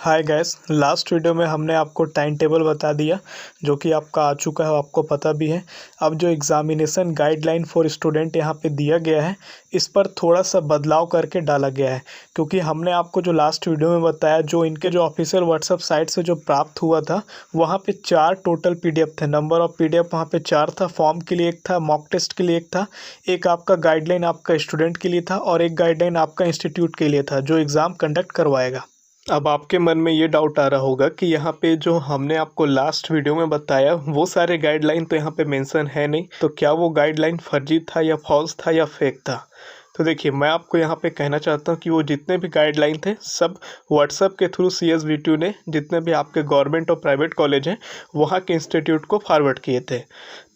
Hi guys, last video में हमने आपको टाइम टेबल बता दिया जो कि आपका आ चुका है, आपको पता भी है। अब जो एग्ज़ामिनेशन गाइडलाइन फॉर स्टूडेंट यहाँ पे दिया गया है, इस पर थोड़ा सा बदलाव करके डाला गया है, क्योंकि हमने आपको जो लास्ट वीडियो में बताया, जो इनके जो ऑफिशियल व्हाट्सएप साइट से जो प्राप्त हुआ था, वहाँ पे 4 टोटल PDF थे। नंबर ऑफ़ PDF वहाँ पे 4 था। फॉर्म के लिए एक था, मॉक टेस्ट के लिए एक था, एक आपका गाइडलाइन आपका स्टूडेंट के लिए था और एक गाइडलाइन आपका इंस्टीट्यूट के लिए था जो एग्ज़ाम कंडक्ट करवाएगा। अब आपके मन में ये डाउट आ रहा होगा कि यहाँ पे जो हमने आपको लास्ट वीडियो में बताया वो सारे गाइडलाइन तो यहाँ पे मेंशन है नहीं, तो क्या वो गाइडलाइन फर्जी था या फॉल्स था या फेक था? तो देखिए, मैं आपको यहाँ पे कहना चाहता हूँ कि वो जितने भी गाइडलाइन थे सब व्हाट्सएप के थ्रू CSVTU ने जितने भी आपके गवर्नमेंट और प्राइवेट कॉलेज हैं वहाँ के इंस्टीट्यूट को फॉरवर्ड किए थे।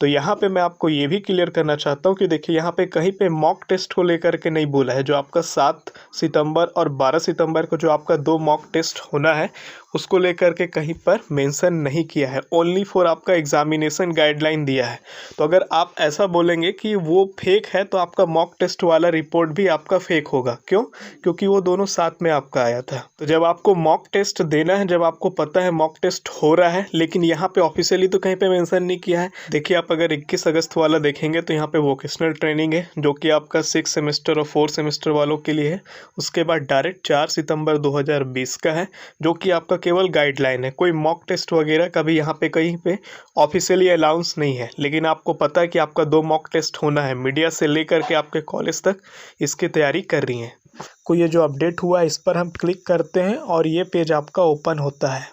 तो यहाँ पे मैं आपको ये भी क्लियर करना चाहता हूँ कि देखिए, यहाँ पे कहीं पे मॉक टेस्ट को लेकर के नहीं बोला है। जो आपका 7 सितंबर और 12 सितंबर को जो आपका 2 मॉक टेस्ट होना है उसको लेकर के कहीं पर मेंशन नहीं किया है। ओनली फॉर आपका एग्जामिनेशन गाइडलाइन दिया है। तो अगर आप ऐसा बोलेंगे कि वो फेक है तो आपका मॉक टेस्ट वाला रिपोर्ट भी आपका फेक होगा। क्यों? क्योंकि वो दोनों साथ में आपका आया था। तो जब आपको मॉक टेस्ट देना है, जब आपको पता है मॉक टेस्ट हो रहा है, लेकिन यहाँ पे ऑफिशियली तो कहीं पे मेंशन नहीं किया है। देखिए, आप अगर 21 अगस्त वाला देखेंगे तो यहाँ पे वोकेशनल ट्रेनिंग है जो कि आपका 6 सेमेस्टर और 4 सेमेस्टर वालों के लिए है। उसके बाद डायरेक्ट 4 सितंबर 2020 का है जो कि आपका केवल गाइडलाइन है। कोई मॉक टेस्ट वगैरह का भी यहाँ पे कहीं पे ऑफिशियली अलाउंस नहीं है, लेकिन आपको पता है कि आपका 2 मॉक टेस्ट होना है। मीडिया से लेकर के आपके कॉलेज तक इसकी तैयारी कर रही हैं। को ये जो अपडेट हुआ इस पर हम क्लिक करते हैं और ये पेज आपका ओपन होता है।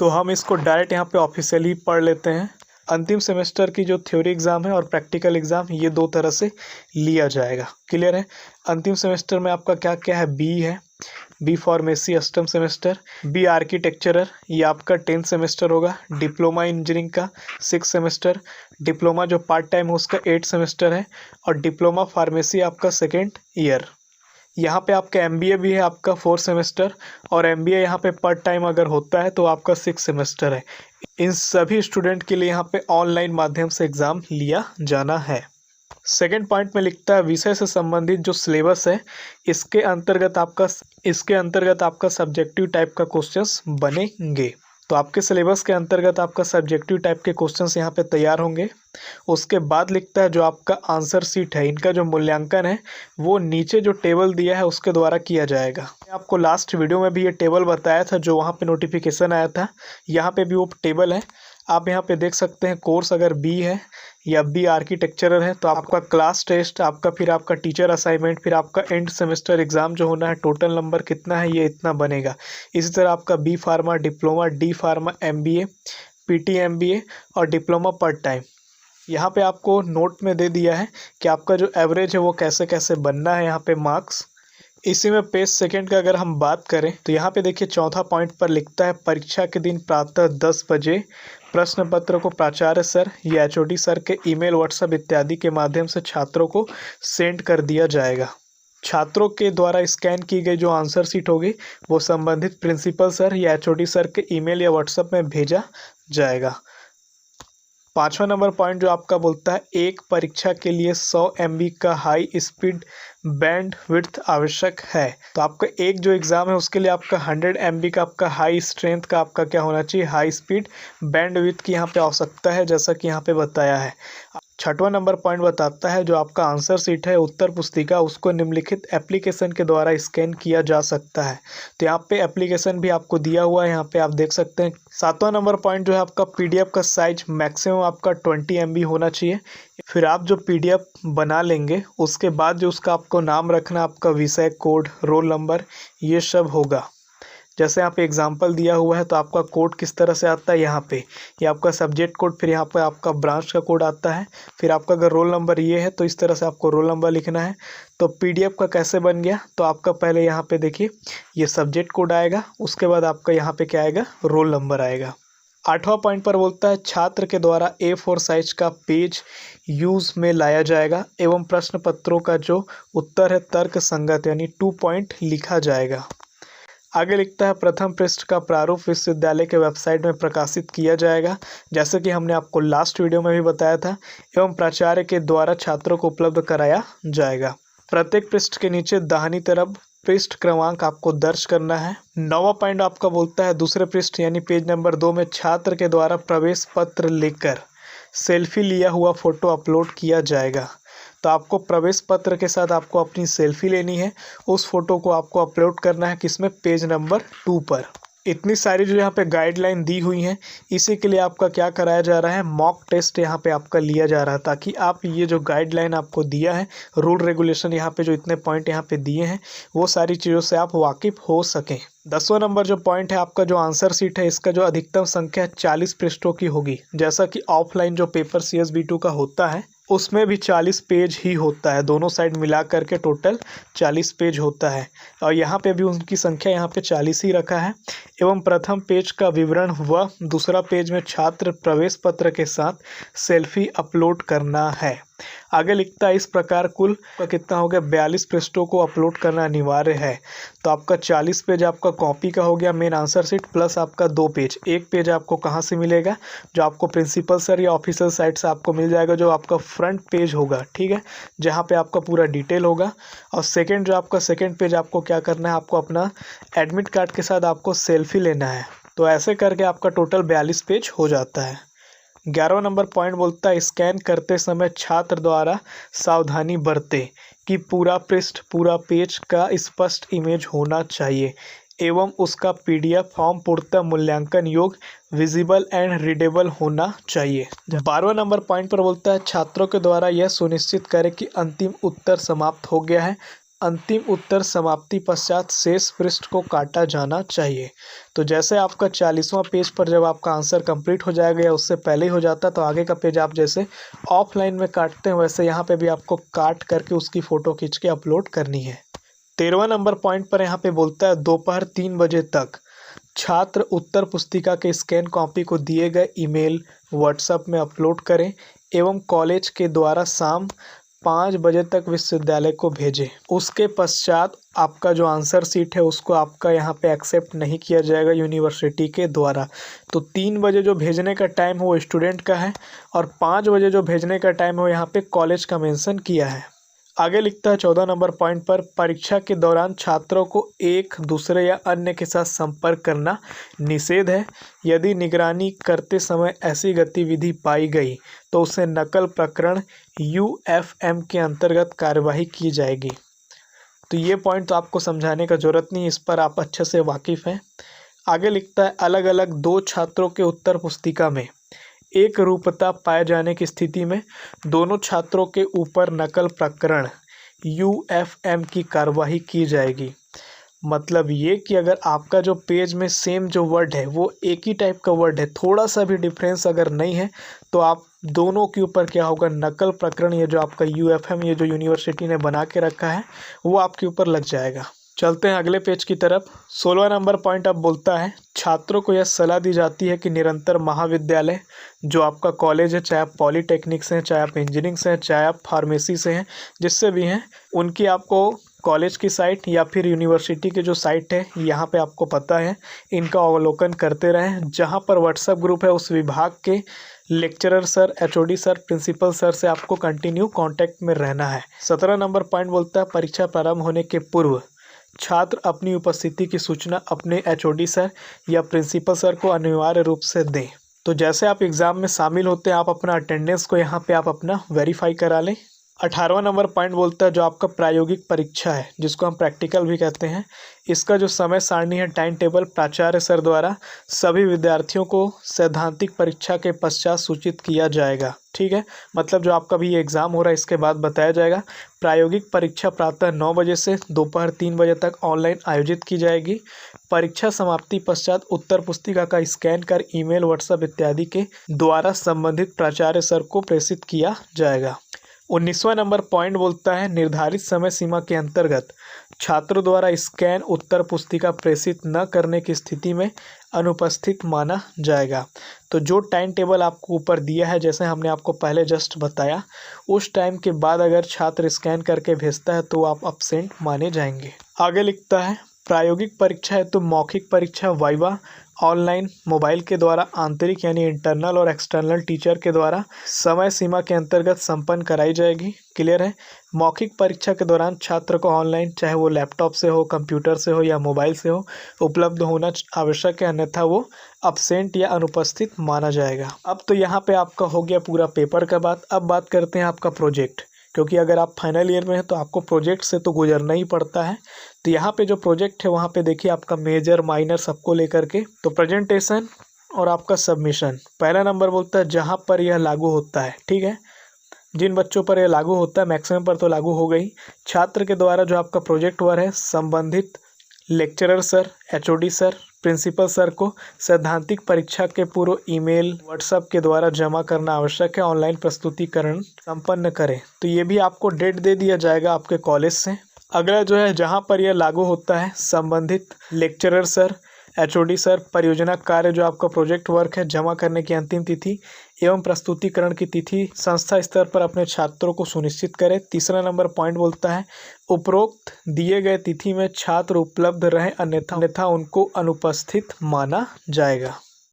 तो हम इसको डायरेक्ट यहाँ पे ऑफिशियली पढ़ लेते हैं। अंतिम सेमेस्टर की जो थ्योरी एग्ज़ाम है और प्रैक्टिकल एग्ज़ाम, ये 2 तरह से लिया जाएगा। क्लियर है? अंतिम सेमेस्टर में आपका क्या क्या है? बी है, बी फार्मेसी अष्टम सेमेस्टर, बी आर्किटेक्चरर ये आपका 10th सेमेस्टर होगा, डिप्लोमा इंजीनियरिंग का 6 सेमेस्टर, डिप्लोमा जो पार्ट टाइम है उसका 8 सेमेस्टर है और डिप्लोमा फार्मेसी आपका 2nd ईयर। यहाँ पे आपका MBA भी है आपका 4 सेमेस्टर और MBA यहाँ पे पार्ट टाइम अगर होता है तो आपका 6 सेमेस्टर है। इन सभी स्टूडेंट के लिए यहाँ पे ऑनलाइन माध्यम से एग्ज़ाम लिया जाना है। सेकेंड पॉइंट में लिखता है विषय से संबंधित जो सिलेबस है इसके अंतर्गत आपका सब्जेक्टिव टाइप का क्वेश्चंस बनेंगे। तो आपके सिलेबस के अंतर्गत आपका सब्जेक्टिव टाइप के क्वेश्चंस यहाँ पे तैयार होंगे। उसके बाद लिखता है जो आपका आंसर शीट है, इनका जो मूल्यांकन है वो नीचे जो टेबल दिया है उसके द्वारा किया जाएगा। आपको लास्ट वीडियो में भी ये टेबल बताया था जो वहाँ पे नोटिफिकेशन आया था, यहाँ पे भी वो टेबल है। आप यहाँ पे देख सकते हैं कोर्स अगर बी है या बी आर्किटेक्चरर है तो आपका क्लास टेस्ट, आपका फिर आपका टीचर असाइनमेंट, फिर आपका एंड सेमेस्टर एग्ज़ाम जो होना है, टोटल नंबर कितना है ये इतना बनेगा। इसी तरह आपका B pharma, diploma, D pharma, MBA, PT MBA और डिप्लोमा पार्ट टाइम। यहाँ पे आपको नोट में दे दिया है कि आपका जो एवरेज है वो कैसे कैसे बनना है, यहाँ पे मार्क्स। इसी में पेज सेकंड का अगर हम बात करें तो यहाँ पे देखिए चौथा पॉइंट पर लिखता है परीक्षा के दिन प्रातः 10 बजे प्रश्न पत्र को प्राचार्य सर या HOD सर के ईमेल, व्हाट्सएप इत्यादि के माध्यम से छात्रों को सेंड कर दिया जाएगा। छात्रों के द्वारा स्कैन की गई जो आंसर शीट होगी वो संबंधित प्रिंसिपल सर या HOD सर के ईमेल या व्हाट्सएप में भेजा जाएगा। 5वां नंबर पॉइंट जो आपका बोलता है एक परीक्षा के लिए 100 MB का हाई स्पीड बैंड विड्थ आवश्यक है। तो आपका एक जो एग्ज़ाम है उसके लिए आपका 100 MB का आपका हाई स्ट्रेंथ का आपका क्या होना चाहिए, हाई स्पीड बैंड विड्थ की यहाँ पे आवश्यकता है, जैसा कि यहाँ पे बताया है। 6वां नंबर पॉइंट बताता है जो आपका आंसर शीट है उत्तर पुस्तिका उसको निम्नलिखित एप्लीकेशन के द्वारा स्कैन किया जा सकता है। तो यहाँ पे एप्लीकेशन भी आपको दिया हुआ है, यहाँ पे आप देख सकते हैं। 7वां नंबर पॉइंट जो है आपका PDF का साइज मैक्सिमम आपका 20 MB होना चाहिए। फिर आप जो PDF बना लेंगे उसके बाद जो उसका आपको नाम रखना, आपका विषय कोड, रोल नंबर, ये सब होगा। जैसे यहाँ पे एग्जांपल दिया हुआ है तो आपका कोड किस तरह से आता है, यहाँ पे ये आपका सब्जेक्ट कोड, फिर यहाँ पे आपका ब्रांच का कोड आता है, फिर आपका अगर रोल नंबर ये है तो इस तरह से आपको रोल नंबर लिखना है। तो PDF का कैसे बन गया, तो आपका पहले यहाँ पे देखिए ये सब्जेक्ट कोड आएगा, उसके बाद आपका यहाँ पे क्या आएगा, रोल नंबर आएगा। 8वां पॉइंट पर बोलता है छात्र के द्वारा A4 साइज का पेज यूज़ में लाया जाएगा एवं प्रश्न पत्रों का जो उत्तर है तर्क संगत यानी 2 पॉइंट लिखा जाएगा। आगे लिखता है प्रथम पृष्ठ का प्रारूप विश्वविद्यालय के वेबसाइट में प्रकाशित किया जाएगा, जैसे कि हमने आपको लास्ट वीडियो में भी बताया था, एवं प्राचार्य के द्वारा छात्रों को उपलब्ध कराया जाएगा। प्रत्येक पृष्ठ के नीचे दाहिनी तरफ पृष्ठ क्रमांक आपको दर्ज करना है। 9वां पॉइंट आपका बोलता है दूसरे पृष्ठ यानी पेज नंबर 2 में छात्र के द्वारा प्रवेश पत्र लेकर सेल्फी लिया हुआ फोटो अपलोड किया जाएगा। तो आपको प्रवेश पत्र के साथ आपको अपनी सेल्फी लेनी है, उस फोटो को आपको अपलोड करना है किसमें, पेज नंबर 2 पर। इतनी सारी जो यहाँ पे गाइडलाइन दी हुई हैं, इसी के लिए आपका क्या कराया जा रहा है, मॉक टेस्ट यहाँ पे आपका लिया जा रहा है, ताकि आप ये जो गाइडलाइन आपको दिया है, रूल रेगुलेशन यहाँ पे जो इतने पॉइंट यहाँ पे दिए हैं, वो सारी चीज़ों से आप वाकिफ हो सकें। 10वां नंबर जो पॉइंट है आपका, जो आंसर शीट है, इसका जो अधिकतम संख्या 40 पृष्ठों की होगी। जैसा कि ऑफलाइन जो पेपर CSB2 का होता है उसमें भी 40 पेज ही होता है, दोनों साइड मिला करके टोटल 40 पेज होता है, और यहाँ पे भी उनकी संख्या यहाँ पे 40 ही रखा है। एवं प्रथम पेज का विवरण व दूसरा पेज में छात्र प्रवेश पत्र के साथ सेल्फी अपलोड करना है। आगे लिखता है इस प्रकार कुल का कितना हो गया, 42 पृष्ठों को अपलोड करना अनिवार्य है। तो आपका 40 पेज आपका कॉपी का हो गया मेन आंसर शीट, प्लस आपका 2 पेज। एक पेज आपको कहाँ से मिलेगा, जो आपको प्रिंसिपल सर या ऑफिसर साइड से आपको मिल जाएगा, जो आपका फ्रंट पेज होगा, ठीक है, जहाँ पे आपका पूरा डिटेल होगा। और सेकेंड जो आपका सेकेंड पेज आपको क्या करना है, आपको अपना एडमिट कार्ड के साथ आपको सेल्फी लेना है। तो ऐसे करके आपका टोटल 42 पेज हो जाता है। 11वां नंबर पॉइंट बोलता है स्कैन करते समय छात्र द्वारा सावधानी बरते कि पूरा पृष्ठ पूरा पेज का स्पष्ट इमेज होना चाहिए एवं उसका PDF फॉर्म पूर्णतः मूल्यांकन योग्य विजिबल एंड रीडेबल होना चाहिए। 12वां नंबर पॉइंट पर बोलता है छात्रों के द्वारा यह सुनिश्चित करें कि अंतिम उत्तर समाप्त हो गया है, अंतिम उत्तर समाप्ति पश्चात शेष पृष्ठ को काटा जाना चाहिए। तो जैसे आपका 40वां पेज पर जब आपका आंसर कंप्लीट हो जाएगा या उससे पहले ही हो जाता है, तो आगे का पेज आप जैसे ऑफलाइन में काटते हैं, वैसे यहाँ पे भी आपको काट करके उसकी फ़ोटो खींच के अपलोड करनी है। 13वां नंबर पॉइंट पर यहाँ पे बोलता है दोपहर 3 बजे तक छात्र उत्तर पुस्तिका के स्कैन कॉपी को दिए गए ईमेल व्हाट्सएप में अपलोड करें एवं कॉलेज के द्वारा शाम 5 बजे तक विश्वविद्यालय को भेजें। उसके पश्चात आपका जो आंसर शीट है उसको आपका यहाँ पे एक्सेप्ट नहीं किया जाएगा यूनिवर्सिटी के द्वारा। तो 3 बजे जो भेजने का टाइम है वो स्टूडेंट का है, और 5 बजे जो भेजने का टाइम है वो यहाँ पे कॉलेज का मेंशन किया है। आगे लिखता है 14 नंबर पॉइंट पर परीक्षा के दौरान छात्रों को एक दूसरे या अन्य के साथ संपर्क करना निषेध है। यदि निगरानी करते समय ऐसी गतिविधि पाई गई तो उसे नकल प्रकरण UFM के अंतर्गत कार्यवाही की जाएगी। तो ये पॉइंट तो आपको समझाने का जरूरत नहीं, इस पर आप अच्छे से वाकिफ़ हैं। आगे लिखता है अलग अलग 2 छात्रों के उत्तर पुस्तिका में एक रूपता पाए जाने की स्थिति में दोनों छात्रों के ऊपर नकल प्रकरण UFM की कार्यवाही की जाएगी। मतलब ये कि अगर आपका जो पेज में सेम जो वर्ड है वो एक ही टाइप का वर्ड है, थोड़ा सा भी डिफरेंस अगर नहीं है, तो आप दोनों के ऊपर क्या होगा, नकल प्रकरण, ये जो आपका UFM ये जो यूनिवर्सिटी ने बना के रखा है वो आपके ऊपर लग जाएगा। चलते हैं अगले पेज की तरफ। 16वां नंबर पॉइंट अब बोलता है छात्रों को यह सलाह दी जाती है कि निरंतर महाविद्यालय जो आपका कॉलेज है, चाहे आप पॉलीटेक्निक से हैं, चाहे आप इंजीनियरिंग से हैं, चाहे आप फार्मेसी से हैं, जिससे भी हैं, उनकी आपको कॉलेज की साइट या फिर यूनिवर्सिटी की जो साइट है यहाँ पे आपको पता है, इनका अवलोकन करते रहें। जहाँ पर व्हाट्सएप ग्रुप है उस विभाग के lecturer sir, HOD sir, principal sir से आपको कंटिन्यू कांटेक्ट में रहना है। 17 नंबर पॉइंट बोलता है परीक्षा प्रारंभ होने के पूर्व छात्र अपनी उपस्थिति की सूचना अपने HOD सर या प्रिंसिपल सर को अनिवार्य रूप से दें। तो जैसे आप एग्ज़ाम में शामिल होते हैं, आप अपना अटेंडेंस को यहाँ पे आप अपना वेरीफाई करा लें। 18वां नंबर पॉइंट बोलता है जो आपका प्रायोगिक परीक्षा है, जिसको हम प्रैक्टिकल भी कहते हैं, इसका जो समय सारणी है, टाइम टेबल, प्राचार्य सर द्वारा सभी विद्यार्थियों को सैद्धांतिक परीक्षा के पश्चात सूचित किया जाएगा। ठीक है, मतलब जो आपका भी ये एग्ज़ाम हो रहा है इसके बाद बताया जाएगा। प्रायोगिक परीक्षा प्रातः 9 बजे से दोपहर 3 बजे तक ऑनलाइन आयोजित की जाएगी। परीक्षा समाप्ति पश्चात उत्तर पुस्तिका का स्कैन कर ईमेल, व्हाट्सएप इत्यादि के द्वारा संबंधित प्राचार्य सर को प्रेषित किया जाएगा। 19वां नंबर पॉइंट बोलता है निर्धारित समय सीमा के अंतर्गत छात्रों द्वारा स्कैन उत्तर पुस्तिका प्रेषित न करने की स्थिति में अनुपस्थित माना जाएगा। तो जो टाइम टेबल आपको ऊपर दिया है, जैसे हमने आपको पहले जस्ट बताया, उस टाइम के बाद अगर छात्र स्कैन करके भेजता है तो आप अब्सेंट माने जाएंगे। आगे लिखता है प्रायोगिक परीक्षा है तो मौखिक परीक्षा वाइवा ऑनलाइन मोबाइल के द्वारा आंतरिक यानी इंटरनल और एक्सटर्नल टीचर के द्वारा समय सीमा के अंतर्गत संपन्न कराई जाएगी। क्लियर है। मौखिक परीक्षा के दौरान छात्र को ऑनलाइन चाहे वो लैपटॉप से हो, कंप्यूटर से हो या मोबाइल से हो उपलब्ध होना आवश्यक है, अन्यथा वो अब्सेंट या अनुपस्थित माना जाएगा। अब तो यहाँ पे आपका हो गया पूरा पेपर का बात। अब बात करते हैं आपका प्रोजेक्ट, क्योंकि अगर आप फाइनल ईयर में हैं तो आपको प्रोजेक्ट से तो गुजरना ही पड़ता है। तो यहाँ पे जो प्रोजेक्ट है वहाँ पे देखिए आपका मेजर माइनर सबको लेकर के तो प्रेजेंटेशन और आपका सबमिशन। पहला नंबर बोलता है जहाँ पर यह लागू होता है। ठीक है, जिन बच्चों पर यह लागू होता है, मैक्सिमम पर तो लागू हो गई। छात्र के द्वारा जो आपका प्रोजेक्ट वर्क है संबंधित lecturer sir, HOD sir, principal sir को सैद्धांतिक परीक्षा के पूर्व ईमेल व्हाट्सएप के द्वारा जमा करना आवश्यक है। ऑनलाइन प्रस्तुतिकरण संपन्न करें। तो ये भी आपको डेट दे दिया जाएगा आपके कॉलेज से। अगला जो है जहाँ पर यह लागू होता है संबंधित लेक्चरर सर, एचओडी सर परियोजना कार्य जो आपका प्रोजेक्ट वर्क है जमा करने की अंतिम तिथि एवं प्रस्तुतिकरण की तिथि संस्था स्तर पर अपने छात्रों को सुनिश्चित करें। तीसरा नंबर पॉइंट बोलता है उपरोक्त दिए गए तिथि में छात्र उपलब्ध रहे, अन्यथा उनको अनुपस्थित माना जाएगा।